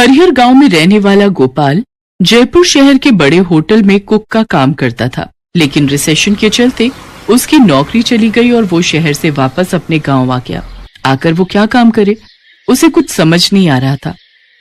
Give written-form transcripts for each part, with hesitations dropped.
हरिहर गांव में रहने वाला गोपाल जयपुर शहर के बड़े होटल में कुक का काम करता था, लेकिन रिसेशन के चलते उसकी नौकरी चली गई और वो शहर से वापस अपने गांव आ गया। आकर वो क्या काम करे, उसे कुछ समझ नहीं आ रहा था।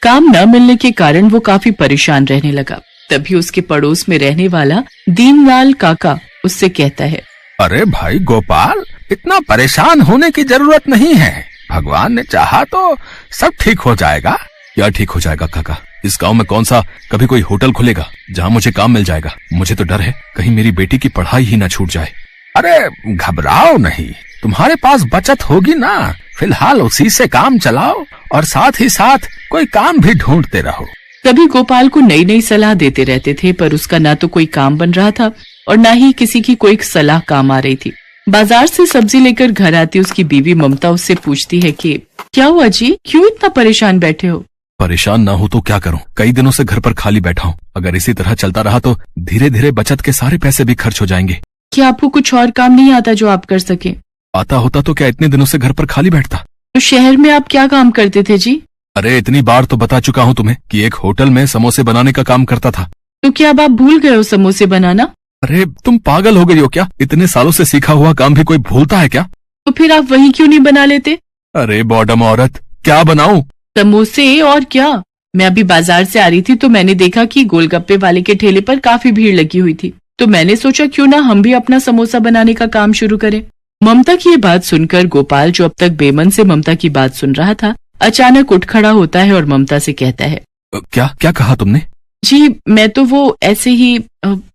काम न मिलने के कारण वो काफी परेशान रहने लगा। तभी उसके पड़ोस में रहने वाला दीनलाल काका उससे कहता है, अरे भाई गोपाल, इतना परेशान होने की जरूरत नहीं है। भगवान ने चाहा तो सब ठीक हो जाएगा। क्या ठीक हो जाएगा काका? इस गांव में कौन सा कभी कोई होटल खुलेगा जहां मुझे काम मिल जाएगा? मुझे तो डर है कहीं मेरी बेटी की पढ़ाई ही ना छूट जाए। अरे घबराओ नहीं, तुम्हारे पास बचत होगी ना। फिलहाल उसी से काम चलाओ और साथ ही साथ कोई काम भी ढूंढते रहो। तभी गोपाल को नई नई सलाह देते रहते थे, पर उसका ना तो कोई काम बन रहा था और ना ही किसी की कोई सलाह काम आ रही थी। बाजार से सब्जी लेकर घर आती उसकी बीवी ममता उससे पूछती है कि क्या हुआ जी, क्यों इतना परेशान बैठे हो? परेशान ना हो तो क्या करूं? कई दिनों से घर पर खाली बैठा हूं। अगर इसी तरह चलता रहा तो धीरे धीरे बचत के सारे पैसे भी खर्च हो जाएंगे। क्या आपको कुछ और काम नहीं आता जो आप कर सके? आता होता तो क्या इतने दिनों से घर पर खाली बैठता? तो शहर में आप क्या काम करते थे जी? अरे इतनी बार तो बता चुका हूं तुम्हें कि एक होटल में समोसे बनाने का काम करता था। तो क्या अब आप भूल गए हो समोसे बनाना? अरे तुम पागल हो गई हो क्या? इतने सालों से सीखा हुआ काम भी कोई भूलता है क्या? तो फिर आप वही क्यों नहीं बना लेते? अरे बॉडम औरत, क्या बनाऊं? समोसे और क्या। मैं अभी बाजार से आ रही थी तो मैंने देखा कि गोलगप्पे वाले के ठेले पर काफी भीड़ लगी हुई थी, तो मैंने सोचा क्यों ना हम भी अपना समोसा बनाने का काम शुरू करें। ममता की ये बात सुनकर गोपाल, जो अब तक बेमन से ममता की बात सुन रहा था, अचानक उठ खड़ा होता है और ममता से कहता है, क्या क्या कहा तुमने? जी मैं तो वो ऐसे ही,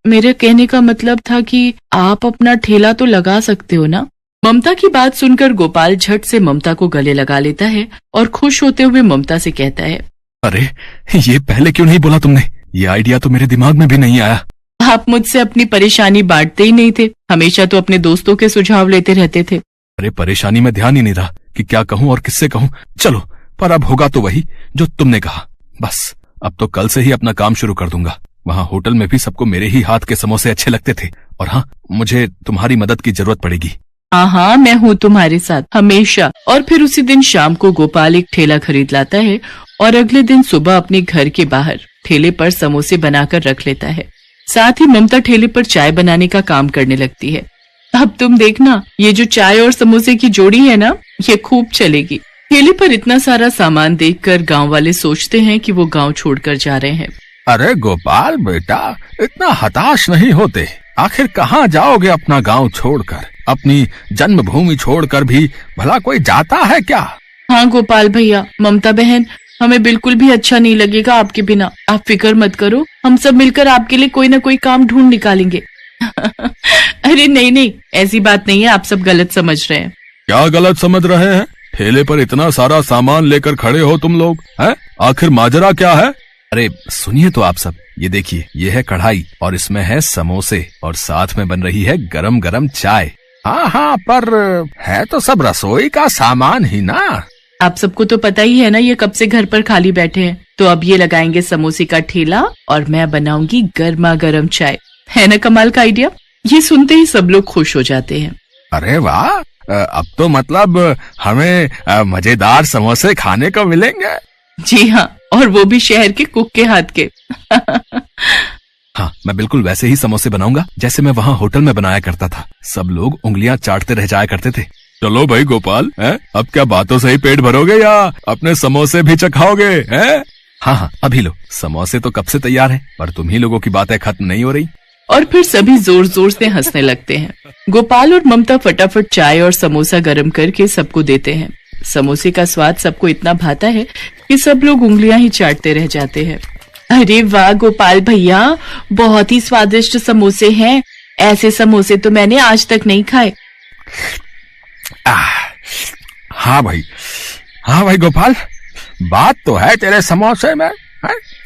मेरे कहने का मतलब था कि आप अपना ठेला तो लगा सकते हो ना। ममता की बात सुनकर गोपाल झट से ममता को गले लगा लेता है और खुश होते हुए ममता से कहता है, अरे ये पहले क्यों नहीं बोला तुमने? ये आइडिया तो मेरे दिमाग में भी नहीं आया। आप मुझसे अपनी परेशानी बांटते ही नहीं थे, हमेशा तो अपने दोस्तों के सुझाव लेते रहते थे। अरे परेशानी में ध्यान ही नहीं रहा कि क्या कहूँ और किससे कहूँ। चलो, पर अब होगा तो वही जो तुमने कहा। बस अब तो कल से ही अपना काम शुरू कर दूंगा। वहाँ होटल में भी सबको मेरे ही हाथ के समोसे अच्छे लगते थे। और हाँ, मुझे तुम्हारी मदद की जरूरत पड़ेगी। हाँ, मैं हूँ तुम्हारे साथ हमेशा। और फिर उसी दिन शाम को गोपाल एक ठेला खरीद लाता है और अगले दिन सुबह अपने घर के बाहर ठेले पर समोसे बनाकर रख लेता है। साथ ही ममता ठेले पर चाय बनाने का काम करने लगती है। अब तुम देखना, ये जो चाय और समोसे की जोड़ी है ना, ये खूब चलेगी। ठेले पर इतना सारा सामान देखकर गांव वाले सोचते हैं कि वो गांव छोड़कर जा रहे हैं। अरे गोपाल बेटा, इतना हताश नहीं होते। आखिर कहाँ जाओगे अपना गांव छोड़कर? अपनी जन्मभूमि छोड़कर भी भला कोई जाता है क्या? हाँ गोपाल भैया, ममता बहन, हमें बिल्कुल भी अच्छा नहीं लगेगा आपके बिना। आप फिक्र मत करो, हम सब मिलकर आपके लिए कोई ना कोई काम ढूंढ निकालेंगे। अरे नहीं नहीं, ऐसी बात नहीं है, आप सब गलत समझ रहे हैं। क्या गलत समझ रहे हैं? ठेले पर इतना सारा सामान लेकर खड़े हो तुम लोग, हैं? आखिर माजरा क्या है? अरे सुनिए तो आप सब, ये देखिए, ये है कढ़ाई और इसमें है समोसे और साथ में बन रही है गरम गरम चाय। हाँ, पर है तो सब रसोई का सामान ही ना। आप सबको तो पता ही है ना, ये कब से घर पर खाली बैठे हैं। तो अब ये लगाएंगे समोसे का ठेला और मैं बनाऊंगी गर्मा गर्म चाय। है ना कमाल का आइडिया? ये सुनते ही सब लोग खुश हो जाते हैं। अरे वाह, अब तो मतलब हमें मजेदार समोसे खाने को मिलेंगे। जी हाँ, और वो भी शहर के कुक के हाथ के। हाँ, मैं बिल्कुल वैसे ही समोसे बनाऊंगा जैसे मैं वहाँ होटल में बनाया करता था। सब लोग उंगलियां चाटते रह जाया करते थे। चलो भाई गोपाल, अब क्या बातों से ही पेट भरोगे या अपने समोसे भी चखाओगे? हाँ, अभी लो। समोसे तो कब से तैयार है, पर तुम ही लोगों की बातें खत्म नहीं हो रही। और फिर सभी जोर जोर से हंसने लगते हैं। गोपाल और ममता फटाफट चाय और समोसा गर्म करके सबको देते हैं। समोसे का स्वाद सबको इतना भाता है कि सब लोग उंगलियां ही चाटते रह जाते हैं। अरे वाह गोपाल भैया, बहुत ही स्वादिष्ट समोसे हैं। ऐसे समोसे तो मैंने आज तक नहीं खाए। हाँ भाई गोपाल, बात तो है तेरे समोसे में।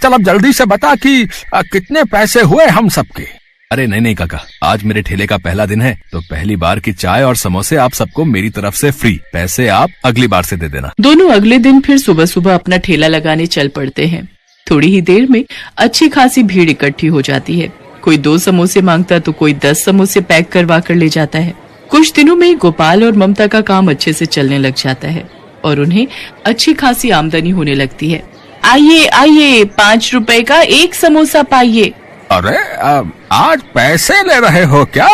चल अब जल्दी से बता कि कितने पैसे हुए हम सबके। अरे नहीं काका, आज मेरे ठेले का पहला दिन है, तो पहली बार की चाय और समोसे आप सबको मेरी तरफ से फ्री। पैसे आप अगली बार से दे देना। दोनों अगले दिन फिर सुबह सुबह अपना ठेला लगाने चल पड़ते हैं। थोड़ी ही देर में अच्छी खासी भीड़ इकट्ठी हो जाती है। कोई 2 समोसे मांगता तो कोई 10 समोसे पैक करवा कर ले जाता है। कुछ दिनों में गोपाल और ममता का काम अच्छे से चलने लग जाता है और उन्हें अच्छी खासी आमदनी होने लगती है। आइए आइए, 5 रुपए का एक समोसा पाइए। अरे आज पैसे ले रहे हो क्या?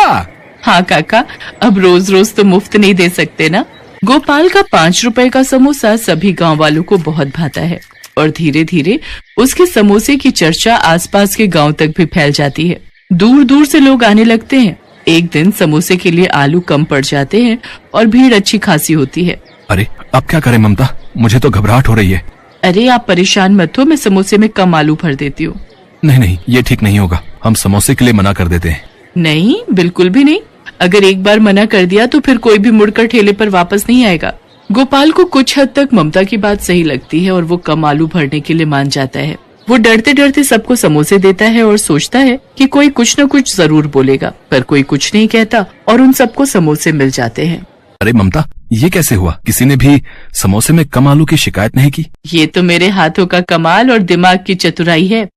हाँ काका, अब रोज रोज तो मुफ्त नहीं दे सकते ना। गोपाल का 5 रुपए का समोसा सभी गांव वालों को बहुत भाता है और धीरे धीरे उसके समोसे की चर्चा आसपास के गांव तक भी फैल जाती है। दूर दूर से लोग आने लगते हैं। एक दिन समोसे के लिए आलू कम पड़ जाते हैं और भीड़ अच्छी खासी होती है। अरे अब क्या करें ममता, मुझे तो घबराहट हो रही है। अरे आप परेशान मत हो, मैं समोसे में कम आलू भर देती हूँ। नहीं नहीं, ये ठीक नहीं होगा, हम समोसे के लिए मना कर देते हैं। नहीं, बिल्कुल भी नहीं। अगर एक बार मना कर दिया तो फिर कोई भी मुड़कर ठेले पर वापस नहीं आएगा। गोपाल को कुछ हद तक ममता की बात सही लगती है और वो कम आलू भरने के लिए मान जाता है। वो डरते डरते सबको समोसे देता है और सोचता है कि कोई कुछ न कुछ जरूर बोलेगा, पर कोई कुछ नहीं कहता और उन सबको समोसे मिल जाते हैं। अरे ममता, ये कैसे हुआ? किसी ने भी समोसे में कम आलू की शिकायत नहीं की? ये तो मेरे हाथों का कमाल और दिमाग की चतुराई है।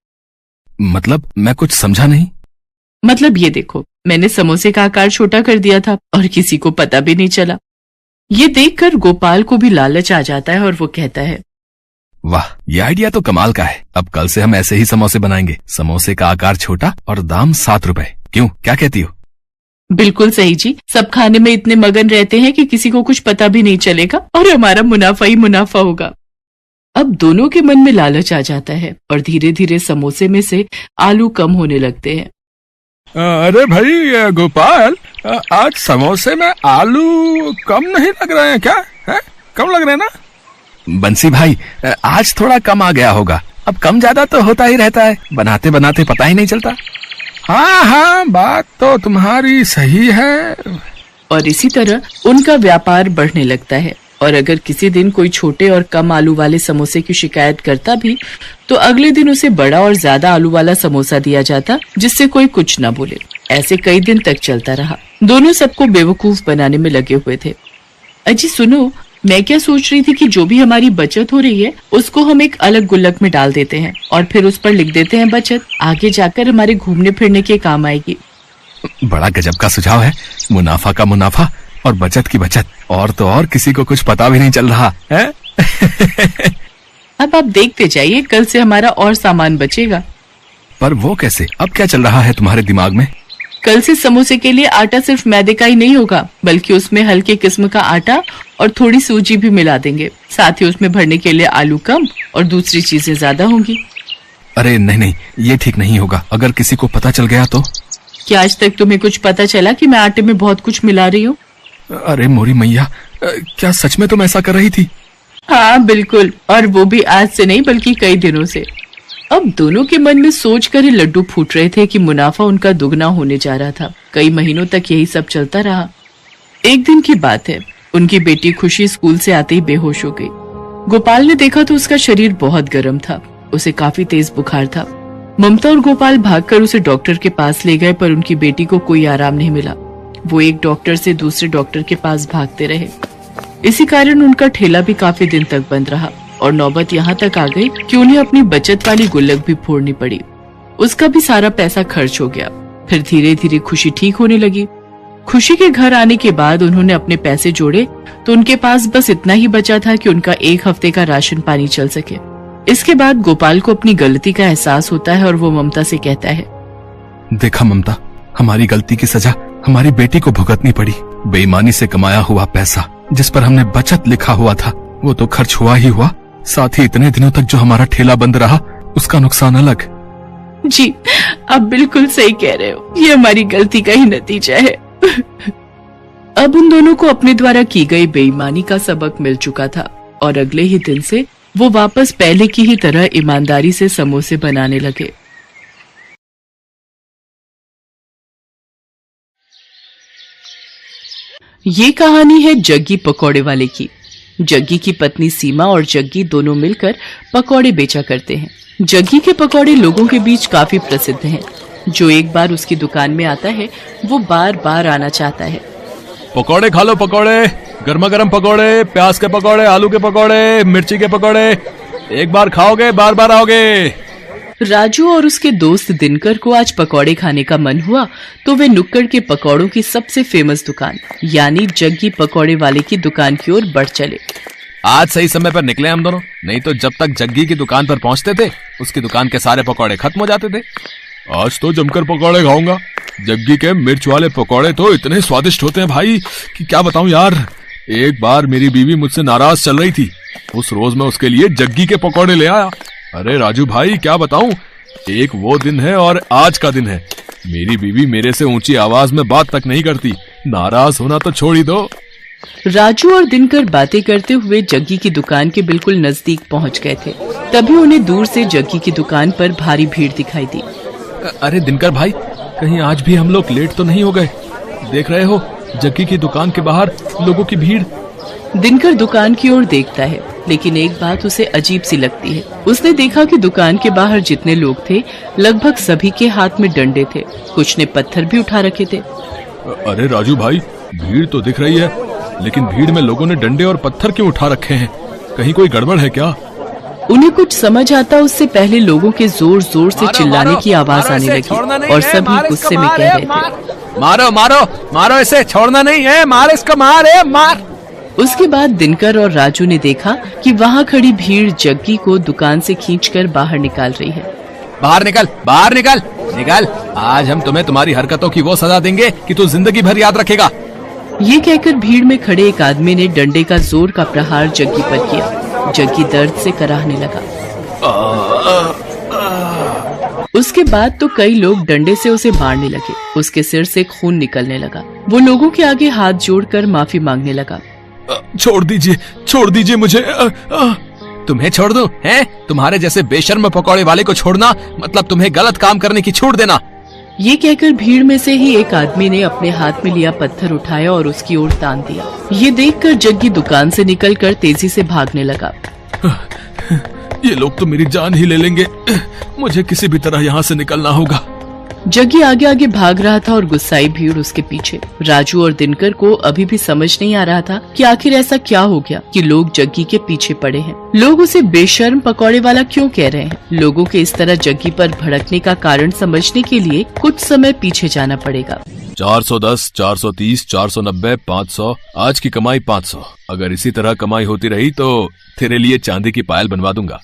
मतलब मैं कुछ समझा नहीं। मतलब ये देखो, मैंने समोसे का आकार छोटा कर दिया था और किसी को पता भी नहीं चला। ये देखकर गोपाल को भी लालच आ जाता है और वो कहता है, वाह, ये आइडिया तो कमाल का है। अब कल से हम ऐसे ही समोसे बनाएंगे। समोसे का आकार छोटा और दाम 7 रुपए। क्यों, क्या कहती हो? बिल्कुल सही जी। सब खाने में इतने मगन रहते हैं कि किसी को कुछ पता भी नहीं चलेगा और हमारा मुनाफा ही मुनाफा होगा। अब दोनों के मन में लालच आ जाता है और धीरे धीरे समोसे में से आलू कम होने लगते हैं। अरे भाई गोपाल, आज समोसे में आलू कम नहीं लग रहे हैं क्या? है? कम लग रहे हैं ना? बंसी भाई, आज थोड़ा कम आ गया होगा। अब कम ज्यादा तो होता ही रहता है, बनाते बनाते पता ही नहीं चलता। हाँ हाँ, बात तो तुम्हारी सही है। और इसी तरह उनका व्यापार बढ़ने लगता है और अगर किसी दिन कोई छोटे और कम आलू वाले समोसे की शिकायत करता भी तो अगले दिन उसे बड़ा और ज्यादा आलू वाला समोसा दिया जाता, जिससे कोई कुछ न बोले। ऐसे कई दिन तक चलता रहा। दोनों सबको बेवकूफ बनाने में लगे हुए थे। अजी सुनो, मैं क्या सोच रही थी कि जो भी हमारी बचत हो रही है उसको हम एक अलग गुल्लक में डाल देते हैं और फिर उस पर लिख देते हैं बचत। आगे जाकर हमारे घूमने फिरने के काम आएगी। बड़ा गजब का सुझाव है। मुनाफा का मुनाफा और बचत की बचत, और तो और किसी को कुछ पता भी नहीं चल रहा है। अब आप देखते जाइए, कल से हमारा और सामान बचेगा। पर वो कैसे? अब क्या चल रहा है तुम्हारे दिमाग में? कल से समोसे के लिए आटा सिर्फ मैदे का ही नहीं होगा, बल्कि उसमें हल्के किस्म का आटा और थोड़ी सूजी भी मिला देंगे। साथ ही उसमें भरने के लिए आलू कम और दूसरी चीजें ज्यादा होंगी। अरे नहीं नहीं, ये ठीक नहीं होगा। अगर किसी को पता चल गया तो? क्या आज तक तुम्हें कुछ पता चला कि मैं आटे में बहुत कुछ मिला रही हूँ? अरे मोरी मैया, क्या सच में तुम ऐसा कर रही थी? हाँ बिल्कुल, और वो भी आज से नहीं बल्कि कई दिनों से। अब दोनों के मन में सोचकर ही लड्डू फूट रहे थे कि मुनाफा उनका दुगना होने जा रहा था। कई महीनों तक यही सब चलता रहा। एक दिन की बात है, उनकी बेटी खुशी स्कूल से आते ही बेहोश हो गई। गोपाल ने देखा तो उसका शरीर बहुत गर्म था, उसे काफी तेज बुखार था। ममता और गोपाल भागकर उसे डॉक्टर के पास ले गए, पर उनकी बेटी को कोई आराम नहीं मिला। वो एक डॉक्टर से दूसरे डॉक्टर के पास भागते रहे। इसी कारण उनका ठेला भी काफी दिन तक बंद रहा और नौबत यहाँ तक आ गई कि उन्हें अपनी बचत वाली गुल्लक भी फोड़नी पड़ी। उसका भी सारा पैसा खर्च हो गया। फिर धीरे धीरे खुशी ठीक होने लगी। खुशी के घर आने के बाद उन्होंने अपने पैसे जोड़े तो उनके पास बस इतना ही बचा था कि उनका 1 हफ्ते का राशन पानी चल सके। इसके बाद गोपाल को अपनी गलती का एहसास होता है और वो ममता से कहता है, देखा ममता, हमारी गलती की सजा हमारी बेटी को भुगतनी पड़ी। बेईमानी से कमाया हुआ पैसा जिस पर हमने बचत लिखा हुआ था वो तो खर्च हुआ ही हुआ, साथ ही इतने दिनों तक जो हमारा ठेला बंद रहा उसका नुकसान अलग। जी आप बिल्कुल सही कह रहे हो, ये हमारी गलती का ही नतीजा है। अब उन दोनों को अपने द्वारा की गई बेईमानी का सबक मिल चुका था और अगले ही दिन से वो वापस पहले की ही तरह ईमानदारी से समोसे बनाने लगे। ये कहानी है जग्गी पकौड़े वाले की। जग्गी की पत्नी सीमा और जग्गी दोनों मिलकर पकौड़े बेचा करते हैं। जग्गी के पकौड़े लोगों के बीच काफी प्रसिद्ध हैं। जो एक बार उसकी दुकान में आता है वो बार बार आना चाहता है। पकौड़े खा लो, पकौड़े, गर्मा गर्म पकौड़े, प्याज के पकौड़े, आलू के पकौड़े, मिर्ची के पकौड़े। एक बार खाओगे बार बार आओगे। राजू और उसके दोस्त दिनकर को आज पकौड़े खाने का मन हुआ तो वे नुक्कड़ के पकौड़ों की सबसे फेमस दुकान यानी जग्गी पकौड़े वाले की दुकान की ओर बढ़ चले। आज सही समय पर निकले हम दोनों, नहीं तो जब तक जग्गी की दुकान पर पहुंचते थे उसकी दुकान के सारे पकौड़े खत्म हो जाते थे। आज तो जमकर पकौड़े खाऊंगा। जग्गी के मिर्च वाले पकौड़े तो इतने स्वादिष्ट होते हैं भाई कि क्या बताऊं यार। एक बार मेरी बीवी मुझसे नाराज चल रही थी, उस रोज मैं उसके लिए जग्गी के पकौड़े ले आया। अरे राजू भाई क्या बताऊं, एक वो दिन है और आज का दिन है। मेरी बीवी मेरे से ऊंची आवाज में बात तक नहीं करती, नाराज होना तो छोड़ ही दो। राजू और दिनकर बातें करते हुए जग्गी की दुकान के बिल्कुल नजदीक पहुंच गए थे। तभी उन्हें दूर से जग्गी की दुकान पर भारी भीड़ दिखाई दी। अरे दिनकर भाई, कहीं आज भी हम लोग लेट तो नहीं हो गए? देख रहे हो जग्गी की दुकान के बाहर लोगों की भीड़। दिनकर दुकान की ओर देखता है, लेकिन एक बात उसे अजीब सी लगती है। उसने देखा कि दुकान के बाहर जितने लोग थे लगभग सभी के हाथ में डंडे थे, कुछ ने पत्थर भी उठा रखे थे। अरे राजू भाई, भीड़ तो दिख रही है, लेकिन भीड़ में लोगों ने डंडे और पत्थर क्यों उठा रखे हैं? कहीं कोई गड़बड़ है क्या? उन्हें कुछ समझ आता उससे पहले लोगों के जोर जोर से चिल्लाने की आवाज आने लगी और सभी गुस्से में कह रहे थे, मारो मारो मारो इसे, छोड़ना नहीं है, मार इसको, मार। उसके बाद दिनकर और राजू ने देखा कि वहाँ खड़ी भीड़ जग्गी को दुकान से खींचकर बाहर निकाल रही है। बाहर निकल। आज हम तुम्हें तुम्हारी हरकतों की वो सजा देंगे कि तू जिंदगी भर याद रखेगा। ये कहकर भीड़ में खड़े एक आदमी ने डंडे का जोर का प्रहार जग्गी पर किया। जग्गी दर्द से कराहने लगा। उसके बाद तो कई लोग डंडे से उसे मारने लगे। उसके सिर से खून निकलने लगा। वो लोगों के आगे हाथ जोड़कर माफी मांगने लगा। छोड़ दीजिए मुझे। तुम्हें छोड़ दूं? हैं? तुम्हारे जैसे बेशर्म पकौड़े वाले को छोड़ना मतलब तुम्हें गलत काम करने की छूट देना। ये कहकर भीड़ में से ही एक आदमी ने अपने हाथ में लिया पत्थर उठाया और उसकी ओर तान दिया। ये देखकर जग्गी दुकान से निकलकर तेजी से भागने लगा। ये लोग तो मेरी जान ही ले लेंगे, मुझे किसी भी तरह यहाँ से निकलना होगा। जग्गी आगे आगे भाग रहा था और गुस्साई भीड़ उसके पीछे। राजू और दिनकर को अभी भी समझ नहीं आ रहा था कि आखिर ऐसा क्या हो गया कि लोग जग्गी के पीछे पड़े हैं। लोग उसे बेशर्म पकौड़े वाला क्यों कह रहे हैं? लोगों के इस तरह जग्गी पर भड़कने का कारण समझने के लिए कुछ समय पीछे जाना पड़ेगा। 410, 430, 490, 500, आज की कमाई 500। अगर इसी तरह कमाई होती रही तो तेरे लिए चांदी की पायल बनवा दूंगा।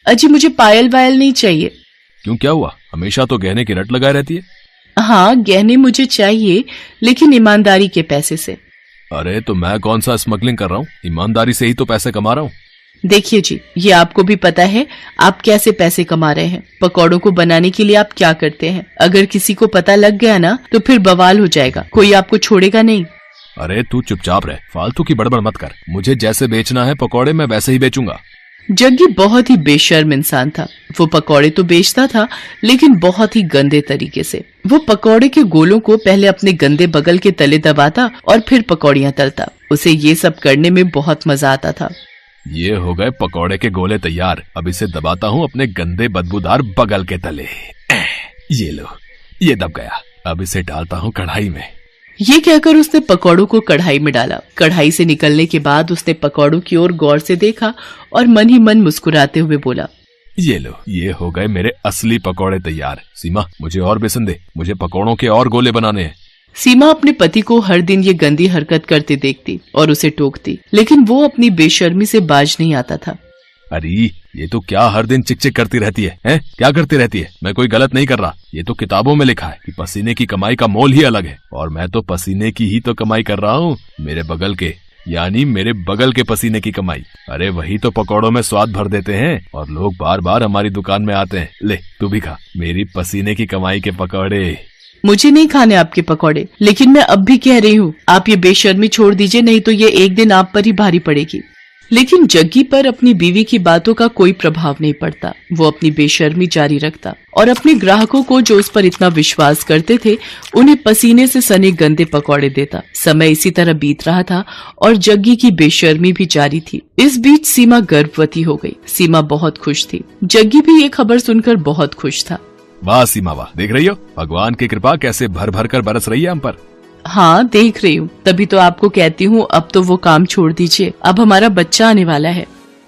अजी मुझे पायल वायल नहीं चाहिए। क्यों, क्या हुआ? हमेशा तो गहने की रट लगाए रहती है। हाँ गहने मुझे चाहिए, लेकिन ईमानदारी के पैसे से। अरे तो मैं कौन सा स्मगलिंग कर रहा हूँ, ईमानदारी से ही तो पैसे कमा रहा हूँ। देखिए जी, ये आपको भी पता है आप कैसे पैसे कमा रहे हैं। पकौड़ों को बनाने के लिए आप क्या करते हैं? अगर किसी को पता लग गया ना तो फिर बवाल हो जाएगा, कोई आपको छोड़ेगा नहीं। अरे तू चुपचाप रह, फालतू की बड़बड़ मत कर। मुझे जैसे बेचना है पकौड़े मैं वैसे ही बेचूंगा। जग्गी बहुत ही बेशर्म इंसान था। वो पकौड़े तो बेचता था, लेकिन बहुत ही गंदे तरीके से। वो पकौड़े के गोलों को पहले अपने गंदे बगल के तले दबाता और फिर पकौड़ियां तलता। उसे ये सब करने में बहुत मजा आता था। ये हो गए पकौड़े के गोले तैयार। अब इसे दबाता हूँ अपने गंदे बदबूदार बगल के तले। ये लो, ये दब गया। अब इसे डालता हूँ कढ़ाई में। ये कहकर उसने पकौड़ों को कढ़ाई में डाला। कढ़ाई से निकलने के बाद उसने पकौड़ों की ओर गौर से देखा और मन ही मन मुस्कुराते हुए बोला, ये लो, ये हो गए मेरे असली पकौड़े तैयार। सीमा, मुझे और बेसन दे, मुझे पकौड़ों के और गोले बनाने हैं। सीमा अपने पति को हर दिन ये गंदी हरकत करते देखती और उसे टोकती, लेकिन वो अपनी बेशर्मी से बाज नहीं आता था। अरे ये तो क्या हर दिन चिक चिक करती रहती है, हैं? क्या करती रहती है? मैं कोई गलत नहीं कर रहा। ये तो किताबों में लिखा है कि पसीने की कमाई का मोल ही अलग है, और मैं तो पसीने की ही तो कमाई कर रहा हूँ। मेरे बगल के, यानी मेरे बगल के पसीने की कमाई। अरे वही तो पकौड़ों में स्वाद भर देते हैं और लोग बार बार हमारी दुकान में आते हैं। ले तू भी खा मेरी पसीने की कमाई के पकौड़े। मुझे नहीं खाने आपके पकौड़े, लेकिन मैं अब भी कह रही हूँ आप ये बेशर्मी छोड़ दीजिए, नहीं तो ये एक दिन आप पर ही भारी पड़ेगी। लेकिन जग्गी पर अपनी बीवी की बातों का कोई प्रभाव नहीं पड़ता। वो अपनी बेशर्मी जारी रखता और अपने ग्राहकों को जो उस पर इतना विश्वास करते थे उन्हें पसीने से सने गंदे पकौड़े देता। समय इसी तरह बीत रहा था और जग्गी की बेशर्मी भी जारी थी। इस बीच सीमा गर्भवती हो गई। सीमा बहुत खुश थी। जग्गी भी ये खबर सुनकर बहुत खुश था। वाह सीमा वाह, देख रही हो भगवान की कृपा कैसे भर भर कर बरस रही है हम पर। हाँ देख रही हूँ, तभी तो आपको कहती हूँ अब तो वो काम छोड़ दीजिए, अब हमारा बच्चा आने वाला है।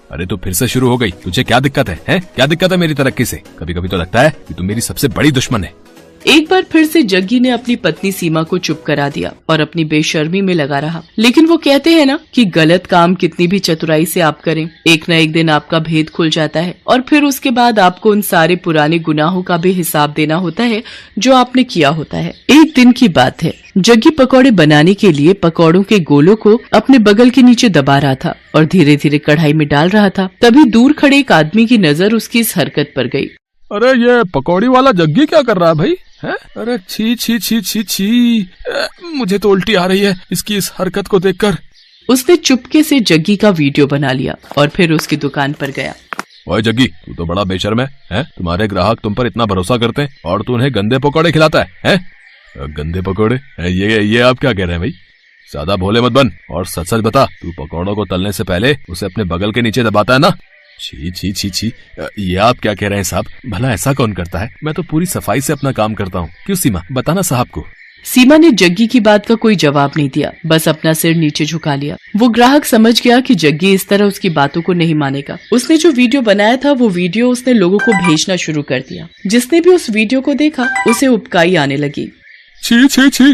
अरे तो फिर से शुरू हो गई। तुझे क्या दिक्कत है, हैं? क्या दिक्कत है मेरी तरक्की से? कभी कभी तो लगता है कि तुम मेरी सबसे बड़ी दुश्मन है। एक बार फिर से जग्गी ने अपनी पत्नी सीमा को चुप करा दिया और अपनी बेशर्मी में लगा रहा। लेकिन वो कहते हैं ना कि गलत काम कितनी भी चतुराई से आप करें, एक न एक दिन आपका भेद खुल जाता है और फिर उसके बाद आपको उन सारे पुराने गुनाहों का भी हिसाब देना होता है जो आपने किया होता है। एक दिन की बात है, जग्गी पकौड़े बनाने के लिए पकौड़ों के गोलों को अपने बगल के नीचे दबा रहा था और धीरे धीरे कढ़ाई में डाल रहा था। तभी दूर खड़े एक आदमी की नजर उसकी इस हरकत पर गई। अरे ये पकौड़ी वाला जग्गी क्या कर रहा है भाई? है? अरे छी छी छी छी छी, मुझे तो उल्टी आ रही है इसकी इस हरकत को देखकर। उसने चुपके से जग्गी का वीडियो बना लिया और फिर उसकी दुकान पर गया। ओए जग्गी, तू तो बड़ा बेशर्म है? तुम्हारे ग्राहक तुम पर इतना भरोसा करते हैं और तू उन्हें गंदे पकौड़े खिलाता है? गंदे पकौड़े? ये आप क्या कह रहे हैं भाई? ज्यादा भोले मत बन और सच सच बता, तू पकौड़ों को तलने से पहले उसे अपने बगल के नीचे दबाता है ना? छी छी छी छी, ये आप क्या कह रहे हैं साहब? भला ऐसा कौन करता है? मैं तो पूरी सफाई से अपना काम करता हूँ। क्यों सीमा, बताना साहब को। सीमा ने जग्गी की बात का कोई जवाब नहीं दिया, बस अपना सिर नीचे झुका लिया। वो ग्राहक समझ गया कि जग्गी इस तरह उसकी बातों को नहीं मानेगा। उसने जो वीडियो बनाया था वो वीडियो उसने लोगों को भेजना शुरू कर दिया। जिसने भी उस वीडियो को देखा उसे उबकाई आने लगी। छी छी छी,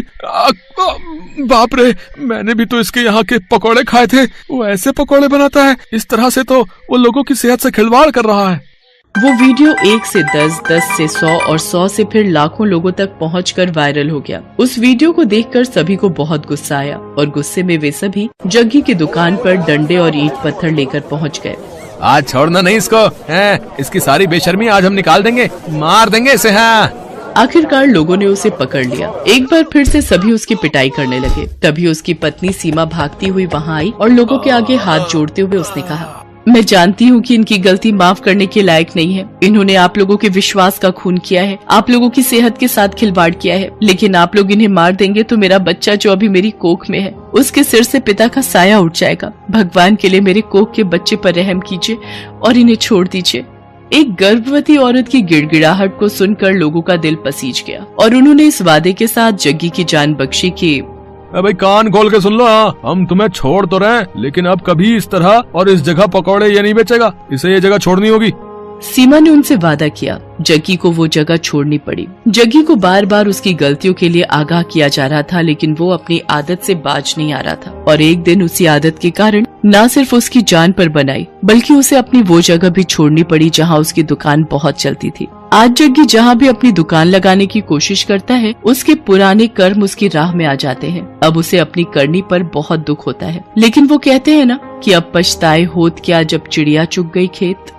बाप रे, मैंने भी तो इसके यहाँ के पकोड़े खाए थे। वो ऐसे पकोड़े बनाता है? इस तरह से तो वो लोगों की सेहत से खिलवाड़ कर रहा है। वो वीडियो 1 से 10, 10 से 100 और 100 से फिर लाखों लोगों तक पहुंचकर वायरल हो गया। उस वीडियो को देखकर सभी को बहुत गुस्सा आया और गुस्से में वे सभी जग्गी की दुकान पर डंडे और ईंट पत्थर लेकर पहुंच गए। आज छोड़ना नहीं इसको, इसकी सारी बेशर्मी आज हम निकाल देंगे, मार देंगे इसे। हाँ, आखिरकार लोगों ने उसे पकड़ लिया। एक बार फिर से सभी उसकी पिटाई करने लगे। तभी उसकी पत्नी सीमा भागती हुई वहां आई और लोगों के आगे हाथ जोड़ते हुए उसने कहा, मैं जानती हूँ कि इनकी गलती माफ करने के लायक नहीं है। इन्होंने आप लोगों के विश्वास का खून किया है, आप लोगों की सेहत के साथ खिलवाड़ किया है। लेकिन आप लोग इन्हें मार देंगे तो मेरा बच्चा जो अभी मेरी कोख में है, उसके सिर से पिता का साया उठ जाएगा। भगवान के लिए मेरे कोख के बच्चे पर रहम कीजिए और इन्हें छोड़ दीजिए। एक गर्भवती औरत की गिड़गिड़ाहट को सुनकर लोगों का दिल पसीज गया और उन्होंने इस वादे के साथ जग्गी की जान बख्शी कि भाई कान खोल के सुन लो, हम तुम्हें छोड़ तो रहे हैं, लेकिन अब कभी इस तरह और इस जगह पकौड़े ये नहीं बेचेगा। इसे ये जगह छोड़नी होगी। सीमा ने उनसे वादा किया। जग्गी को वो जगह छोड़नी पड़ी। जग्गी को बार बार उसकी गलतियों के लिए आगाह किया जा रहा था, लेकिन वो अपनी आदत से बाज नहीं आ रहा था और एक दिन उसी आदत के कारण न सिर्फ उसकी जान पर बनाई बल्कि उसे अपनी वो जगह भी छोड़नी पड़ी जहाँ उसकी दुकान बहुत चलती थी। आज जग्गी जहाँ भी अपनी दुकान लगाने की कोशिश करता है, उसके पुराने कर्म उसकी राह में आ जाते हैं। अब उसे अपनी करनी पर बहुत दुख होता है, लेकिन वो कहते हैं ना कि अब पछताए होत क्या जब चिड़िया चुग गई खेत।